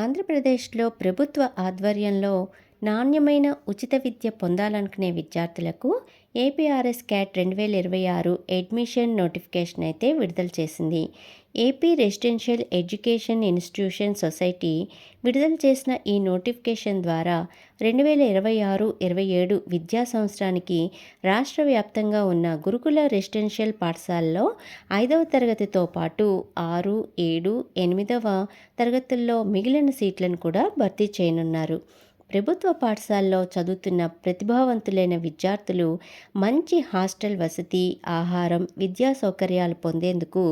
ఆంధ్రప్రదేశ్లో ప్రభుత్వ ఆధ్వర్యంలో నాణ్యమైన ఉచిత విద్య పొందాలనుకునే విద్యార్థులకు ఏపీఆర్ఎస్ క్యాట్ 2026 అడ్మిషన్ నోటిఫికేషన్ అయితే విడుదల చేసింది. AP residential education institution society విడుదల చేసిన ఈ నోటిఫికేషన్ ద్వారా 2026-27 విద్యా సంవత్సరానికి రాష్ట్ర వ్యాప్తంగా ఉన్న గురుకుల రెసిడెన్షియల్ పాఠశాలలో 5వ తరగతితో పాటు 6, 7, 8వ తరగతుల్లో మిగిలిన సీట్లను కూడా భర్తీ చేయనున్నారు. ప్రభుత్వ పాఠశాలలో చదువుతున్న ప్రతిభావంతులైన విద్యార్థులు మంచి హాస్టల్ వసతి, ఆహారం, విద్యా సౌకర్యాలు పొందేందుకు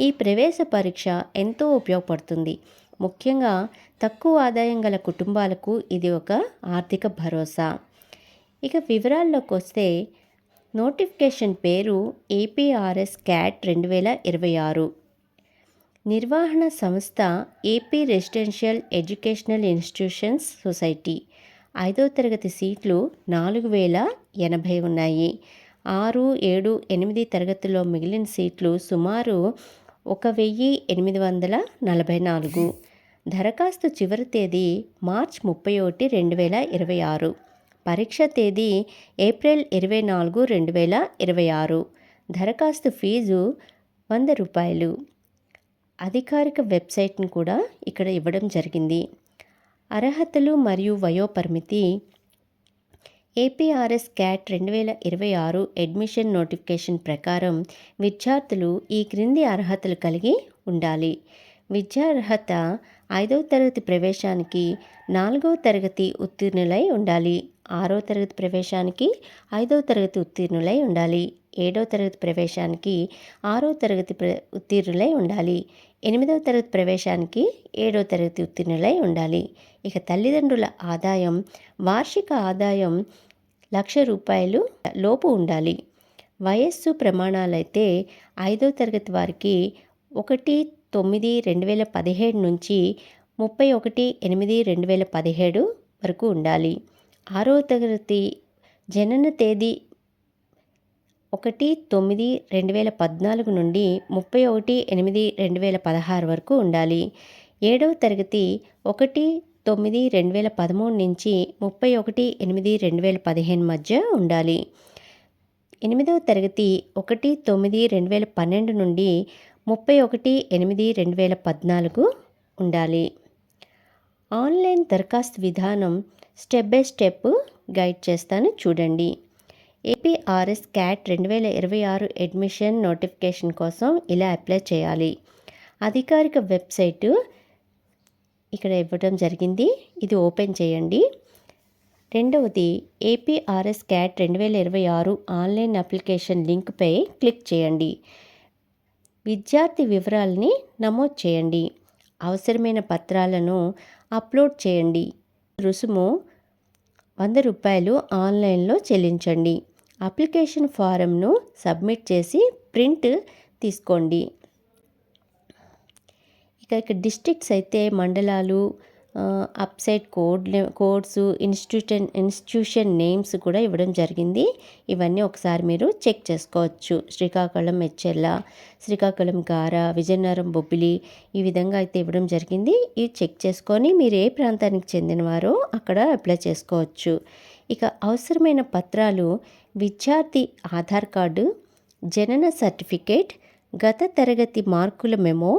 ఈ ప్రవేశ పరీక్ష ఎంతో ఉపయోగపడుతుంది. ముఖ్యంగా తక్కువ ఆదాయం గల కుటుంబాలకు ఇది ఒక ఆర్థిక భరోసా. ఇక వివరాల్లోకి వస్తే నోటిఫికేషన్ పేరు ఏపీఆర్ఎస్ క్యాట్ 2026. నిర్వహణ సంస్థ AP residential educational institutions society. 5వ తరగతి సీట్లు 4080 ఉన్నాయి. 6, 7, 8 తరగతుల్లో మిగిలిన సీట్లు సుమారు 1844. దరఖాస్తు చివరి తేదీ మార్చి 31, 2026. పరీక్ష తేదీ ఏప్రిల్ 24, 2026. దరఖాస్తు ఫీజు ₹100. అధికారిక వెబ్సైట్ను కూడా ఇక్కడ ఇవ్వడం జరిగింది. అర్హతలు మరియు వయోపరిమితి ఏపీఆర్ఎస్ క్యాట్ 2026 అడ్మిషన్ నోటిఫికేషన్ ప్రకారం విద్యార్థులు ఈ క్రింది అర్హతలు కలిగి ఉండాలి. విద్యా అర్హత 5వ తరగతి ప్రవేశానికి 4వ తరగతి ఉత్తీర్ణులై ఉండాలి. 6వ తరగతి ప్రవేశానికి 5వ తరగతి ఉత్తీర్ణులై ఉండాలి. 7వ తరగతి ప్రవేశానికి 6వ తరగతి ఉత్తీర్ణులై ఉండాలి. 8వ తరగతి ప్రవేశానికి 7వ తరగతి ఉత్తీర్ణులై ఉండాలి. ఇక తల్లిదండ్రుల ఆదాయం, వార్షిక ఆదాయం ₹1,00,000 లోపు ఉండాలి. వయస్సు ప్రమాణాలైతే 5వ తరగతి వారికి 1/9/2017 నుంచి 31/8/2017 వరకు ఉండాలి. 6వ తరగతి జనన తేదీ 1/9/2014 నుండి 31/8/2016 వరకు ఉండాలి. 7వ తరగతి 1/9/2013 నుంచి 31/8/2015 మధ్య ఉండాలి. 8వ తరగతి 1/9/2012 నుండి 31/8/2014 ఉండాలి. ఆన్లైన్ దరఖాస్తు విధానం స్టెప్ బై స్టెప్ గైడ్ చేస్తాను చూడండి. ఏపీఆర్ఎస్ క్యాట్ 2026 అడ్మిషన్ నోటిఫికేషన్ కోసం ఇలా అప్లై చేయాలి. అధికారిక వెబ్సైటు ఇక్కడ ఇవ్వడం జరిగింది. ఇది ఓపెన్ చేయండి. రెండవది ఏపీఆర్ఎస్ క్యాట్ 2026 ఆన్లైన్ అప్లికేషన్ లింక్పై క్లిక్ చేయండి. విద్యార్థి వివరాలని నమోదు చేయండి. అవసరమైన పత్రాలను అప్లోడ్ చేయండి. రుసుము ₹100 ఆన్లైన్లో చెల్లించండి. అప్లికేషన్ ఫారంను సబ్మిట్ చేసి ప్రింట్ తీసుకోండి. ఇక డిస్ట్రిక్ట్స్ అయితే మండలాలు, అప్సైడ్ కోడ్స్, ఇన్స్టిట్యూషన్ నేమ్స్ కూడా ఇవ్వడం జరిగింది. ఇవన్నీ ఒకసారి మీరు చెక్ చేసుకోవచ్చు. శ్రీకాకుళం మెచ్చెర్ల, శ్రీకాకుళం గార, విజయనగరం బొబ్బిలి ఈ విధంగా అయితే ఇవ్వడం జరిగింది. ఇవి చెక్ చేసుకొని మీరు ఏ ప్రాంతానికి చెందినవారో అక్కడ అప్లై చేసుకోవచ్చు. ఇక అవసరమైన పత్రాలు విద్యార్థి ఆధార్ కార్డు, జనన సర్టిఫికేట్, గత తరగతి మార్కుల మెమో,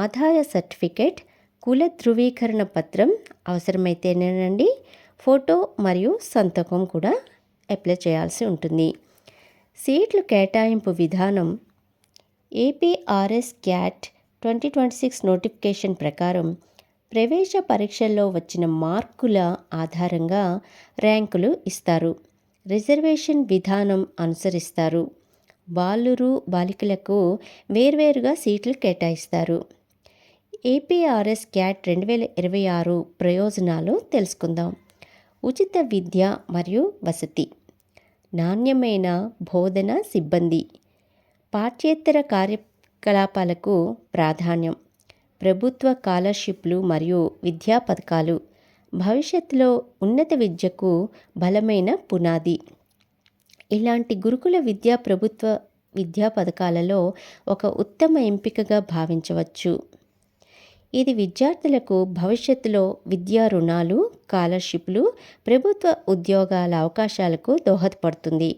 ఆదాయ సర్టిఫికేట్, కుల ధృవీకరణ పత్రం అవసరమైతేనేనండి. ఫోటో మరియు సంతకం కూడా అప్లై చేయాల్సి ఉంటుంది. సీట్లు కేటాయింపు విధానం ఏపీఆర్ఎస్ క్యాట్ 2026 నోటిఫికేషన్ ప్రకారం ప్రవేశ పరీక్షల్లో వచ్చిన మార్కుల ఆధారంగా ర్యాంకులు ఇస్తారు. రిజర్వేషన్ విధానం అనుసరిస్తారు. బాలికలకు వేర్వేరుగా సీట్లు కేటాయిస్తారు. ఏపీఆర్ఎస్ క్యాట్ 2026 ప్రయోజనాలు తెలుసుకుందాం. ఉచిత విద్య మరియు వసతి, నాణ్యమైన బోధన సిబ్బంది, పాఠ్యేతర కార్యకలాపాలకు ప్రాధాన్యం, ప్రభుత్వ స్కాలర్షిప్లు మరియు విద్యా పథకాలు, భవిష్యత్తులో ఉన్నత విద్యకు బలమైన పునాది. ఇలాంటి గురుకుల విద్య ప్రభుత్వ విద్యా పథకాలలో ఒక ఉత్తమ ఎంపికగా భావించవచ్చు. ఇది విద్యార్థులకు భవిష్యత్తులో విద్యా రుణాలు, స్కాలర్షిప్లు, ప్రభుత్వ ఉద్యోగాల అవకాశాలకు దోహదపడుతుంది.